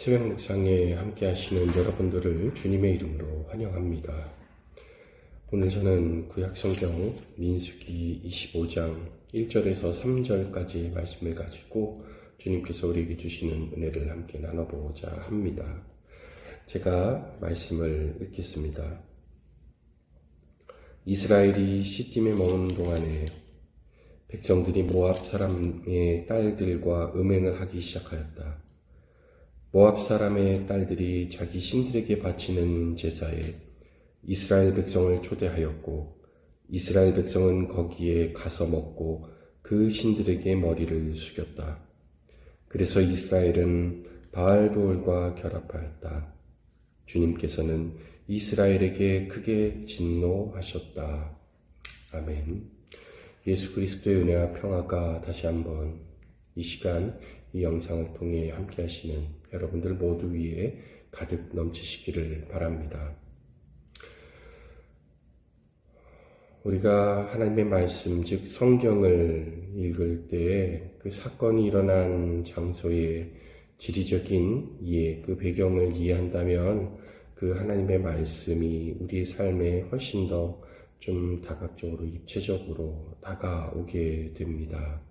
새벽 묵상에 함께 하시는 여러분들을 주님의 이름으로 환영합니다. 오늘 저는 구약성경 민수기 25장 1절에서 3절까지 말씀을 가지고 주님께서 우리에게 주시는 은혜를 함께 나눠보고자 합니다. 제가 말씀을 읽겠습니다. 이스라엘이 시딤에 머무는 동안에 백성들이 모압 사람의 딸들과 음행을 하기 시작하였다. 모압 사람의 딸들이 자기 신들에게 바치는 제사에 이스라엘 백성을 초대하였고 이스라엘 백성은 거기에 가서 먹고 그 신들에게 머리를 숙였다. 그래서 이스라엘은 바알보올과 결합하였다. 주님께서는 이스라엘에게 크게 진노하셨다. 아멘. 예수 그리스도의 은혜와 평화가 다시 한번 이 시간 이 영상을 통해 함께 하시는 여러분들 모두 위에 가득 넘치시기를 바랍니다. 우리가 하나님의 말씀, 즉 성경을 읽을 때에 그 사건이 일어난 장소의 지리적인 이해, 그 배경을 이해한다면 그 하나님의 말씀이 우리 삶에 훨씬 더 좀 다각적으로, 입체적으로 다가오게 됩니다.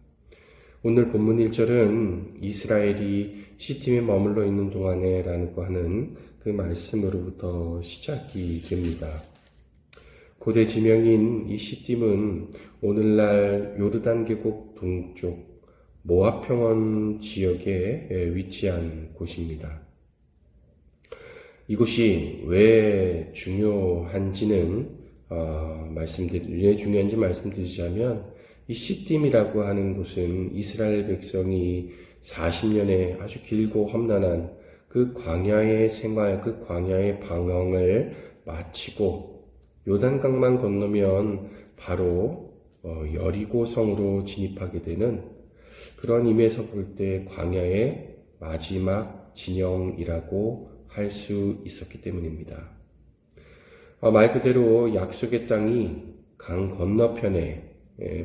오늘 본문 1절은 이스라엘이 시딤에 머물러 있는 동안에 라고 하는 그 말씀으로부터 시작이 됩니다. 고대 지명인 이 시딤은 오늘날 요르단 계곡 동쪽 모압 평원 지역에 위치한 곳입니다. 이곳이 왜 중요한지 말씀드리자면 이 시딤이라고 하는 곳은 이스라엘 백성이 40년의 아주 길고 험난한 그 광야의 생활, 그 광야의 방황을 마치고 요단강만 건너면 바로 여리고 성으로 진입하게 되는 그런 의미에서 볼 때 광야의 마지막 진영이라고 할 수 있었기 때문입니다. 말 그대로 약속의 땅이 강 건너편에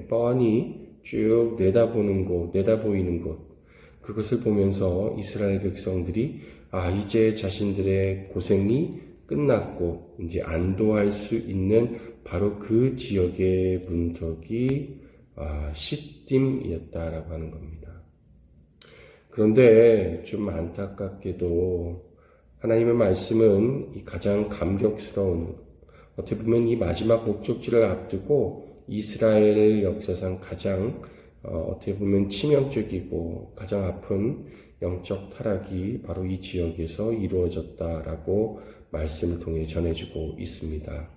뻔히 쭉 내다보이는 곳, 그것을 보면서 이스라엘 백성들이 이제 자신들의 고생이 끝났고 이제 안도할 수 있는 바로 그 지역의 문턱이 시딤이었다라고 하는 겁니다. 그런데 좀 안타깝게도 하나님의 말씀은 이 가장 감격스러운, 어떻게 보면 이 마지막 목적지를 앞두고 이스라엘 역사상 가장 어떻게 보면 치명적이고 가장 아픈 영적 타락이 바로 이 지역에서 이루어졌다라고 말씀을 통해 전해주고 있습니다.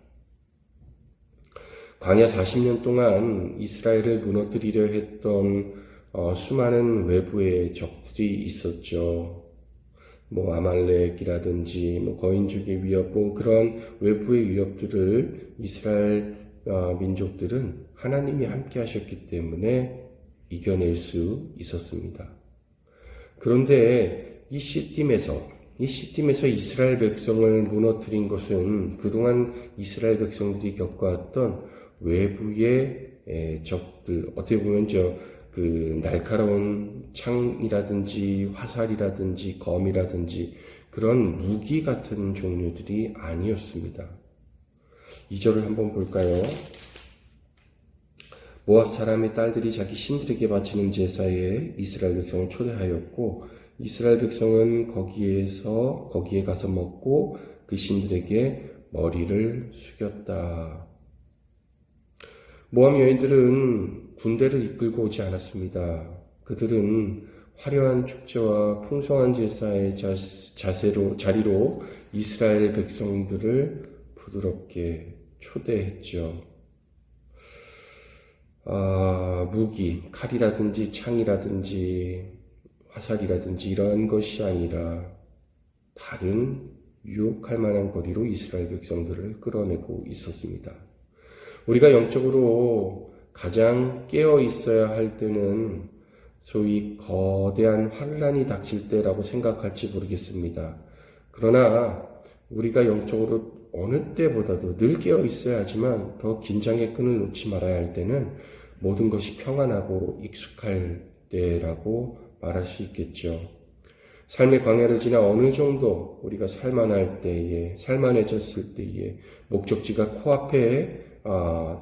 광야 40년 동안 이스라엘을 무너뜨리려 했던 수많은 외부의 적들이 있었죠. 아말렉이라든지 거인족의 위협, 그런 외부의 위협들을 이스라엘 민족들은 하나님이 함께 하셨기 때문에 이겨낼 수 있었습니다. 그런데 이 시딤에서 이스라엘 백성을 무너뜨린 것은 그동안 이스라엘 백성들이 겪어왔던 외부의 적들, 어떻게 보면 그 날카로운 창이라든지 화살이라든지 검이라든지 그런 무기 같은 종류들이 아니었습니다. 2절을 한번 볼까요? 모압 사람의 딸들이 자기 신들에게 바치는 제사에 이스라엘 백성을 초대하였고 이스라엘 백성은 거기에 가서 먹고 그 신들에게 머리를 숙였다. 모압 여인들은 군대를 이끌고 오지 않았습니다. 그들은 화려한 축제와 풍성한 제사의 자리로 이스라엘 백성들을 부드럽게 초대했죠. 무기, 칼이라든지 창이라든지 화살이라든지 이러한 것이 아니라 다른 유혹할 만한 거리로 이스라엘 백성들을 끌어내고 있었습니다. 우리가 영적으로 가장 깨어 있어야 할 때는 소위 거대한 환란이 닥칠 때라고 생각할지 모르겠습니다. 그러나 우리가 영적으로 어느 때보다도 늘 깨어 있어야 하지만 더 긴장의 끈을 놓지 말아야 할 때는 모든 것이 평안하고 익숙할 때라고 말할 수 있겠죠. 삶의 광야를 지나 어느 정도 우리가 살만해졌을 때에 목적지가 코앞에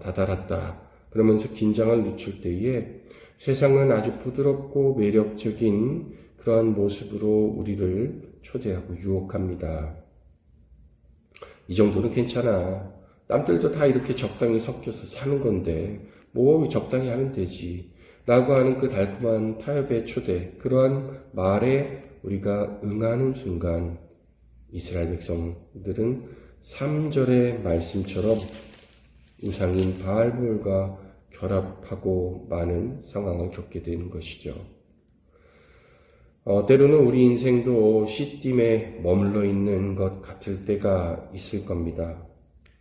다다랐다. 그러면서 긴장을 늦출 때에 세상은 아주 부드럽고 매력적인 그러한 모습으로 우리를 초대하고 유혹합니다. 이 정도는 괜찮아. 남들도 다 이렇게 적당히 섞여서 사는 건데 뭐 적당히 하면 되지. 라고 하는 그 달콤한 타협의 초대, 그러한 말에 우리가 응하는 순간 이스라엘 백성들은 3절의 말씀처럼 우상인 바알볼과 결합하고 많은 상황을 겪게 되는 것이죠. 때로는 우리 인생도 시딤에 머물러 있는 것 같을 때가 있을 겁니다.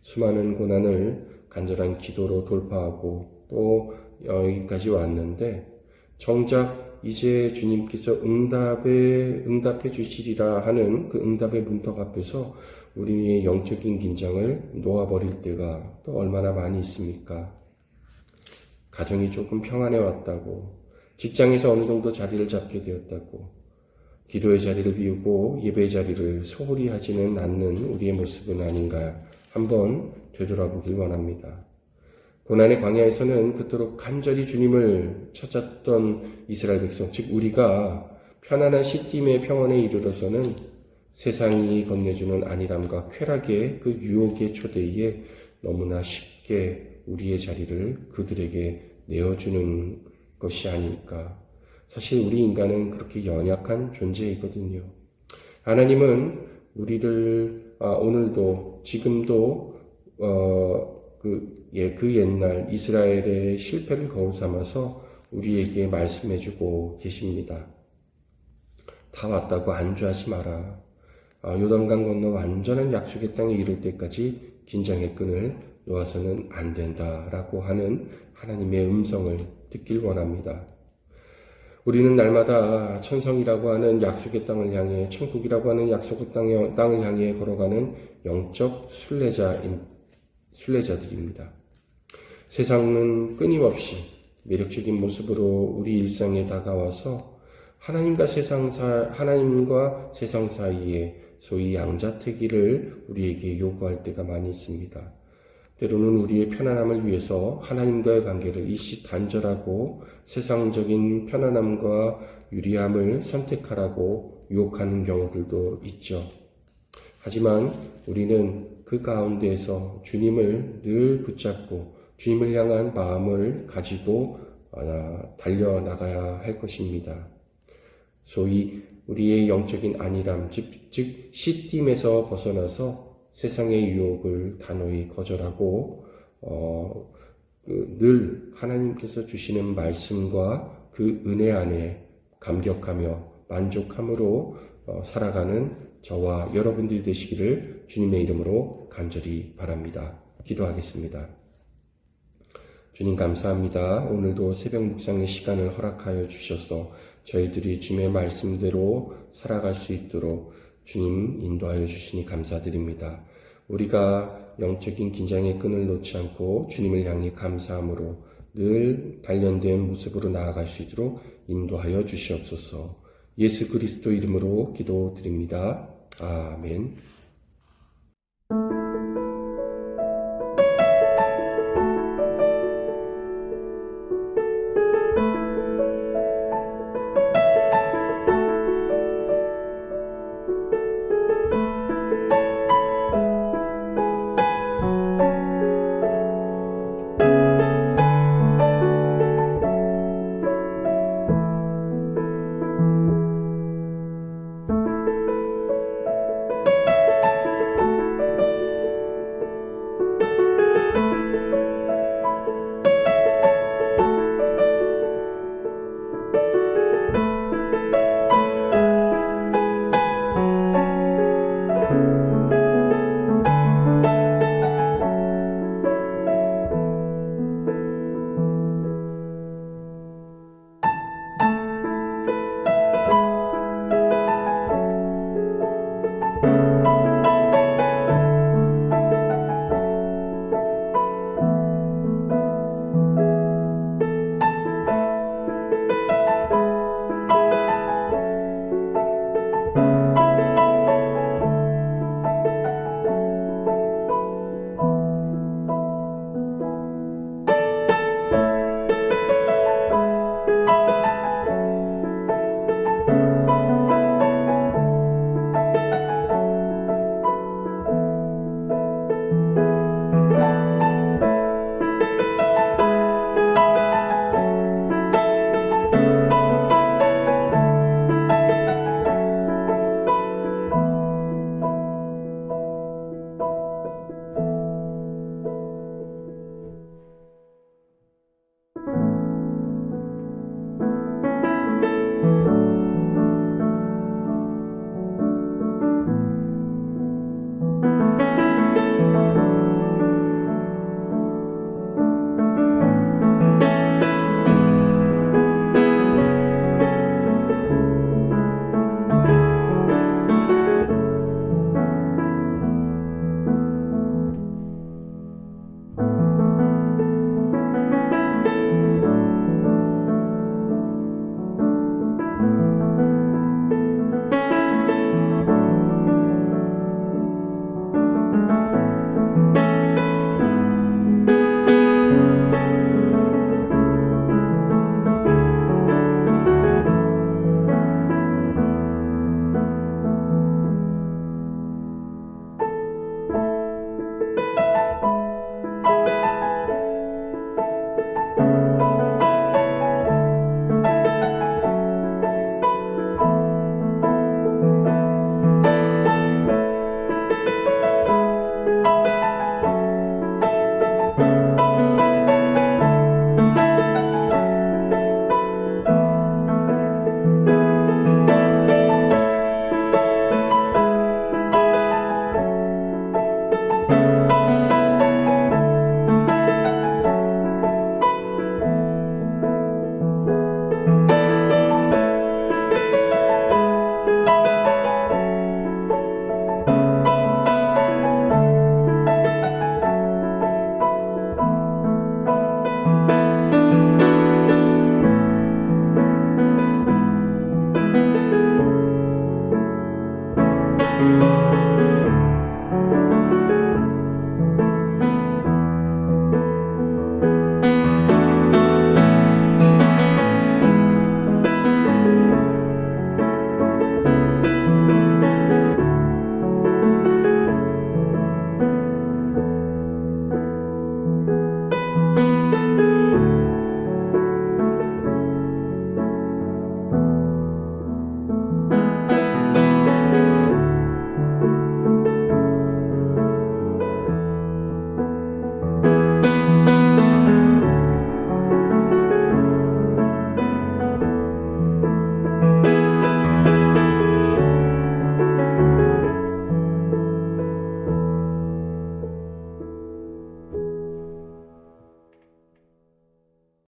수많은 고난을 간절한 기도로 돌파하고 또 여기까지 왔는데 정작 이제 주님께서 응답해 주시리라 하는 그 응답의 문턱 앞에서 우리의 영적인 긴장을 놓아버릴 때가 또 얼마나 많이 있습니까? 가정이 조금 평안해 왔다고, 직장에서 어느 정도 자리를 잡게 되었다고, 기도의 자리를 비우고 예배의 자리를 소홀히 하지는 않는 우리의 모습은 아닌가 한번 되돌아보길 원합니다. 고난의 광야에서는 그토록 간절히 주님을 찾았던 이스라엘 백성, 즉 우리가 편안한 시딤의 평안에 이르러서는 세상이 건네주는 안일함과 쾌락의 그 유혹의 초대에 너무나 쉽게 우리의 자리를 그들에게 내어주는 것이 아닐까. 사실 우리 인간은 그렇게 연약한 존재이거든요. 하나님은 우리를 오늘도 지금도 그 옛날 이스라엘의 실패를 거울 삼아서 우리에게 말씀해주고 계십니다. 다 왔다고 안주하지 마라. 요단강 건너 완전한 약속의 땅에 이를 때까지 긴장의 끈을 놓아서는 안 된다라고 하는 하나님의 음성을 듣길 원합니다. 우리는 날마다 천성이라고 하는 약속의 땅을 향해, 천국이라고 하는 약속의 땅을 향해 걸어가는 영적 순례자들입니다. 세상은 끊임없이 매력적인 모습으로 우리 일상에 다가와서 하나님과 세상 사이에 소위 양자택일을 우리에게 요구할 때가 많이 있습니다. 때로는 우리의 편안함을 위해서 하나님과의 관계를 일시단절하고 세상적인 편안함과 유리함을 선택하라고 유혹하는 경우들도 있죠. 하지만 우리는 그 가운데에서 주님을 늘 붙잡고 주님을 향한 마음을 가지고 달려나가야 할 것입니다. 소위 우리의 영적인 안일함, 즉 시딤에서 벗어나서 세상의 유혹을 단호히 거절하고 늘 하나님께서 주시는 말씀과 그 은혜 안에 감격하며 만족함으로 살아가는 저와 여러분들이 되시기를 주님의 이름으로 간절히 바랍니다. 기도하겠습니다. 주님 감사합니다. 오늘도 새벽 묵상의 시간을 허락하여 주셔서 저희들이 주님의 말씀대로 살아갈 수 있도록 주님 인도하여 주시니 감사드립니다. 우리가 영적인 긴장의 끈을 놓지 않고 주님을 향해 감사함으로 늘 단련된 모습으로 나아갈 수 있도록 인도하여 주시옵소서. 예수 그리스도 이름으로 기도드립니다. 아멘.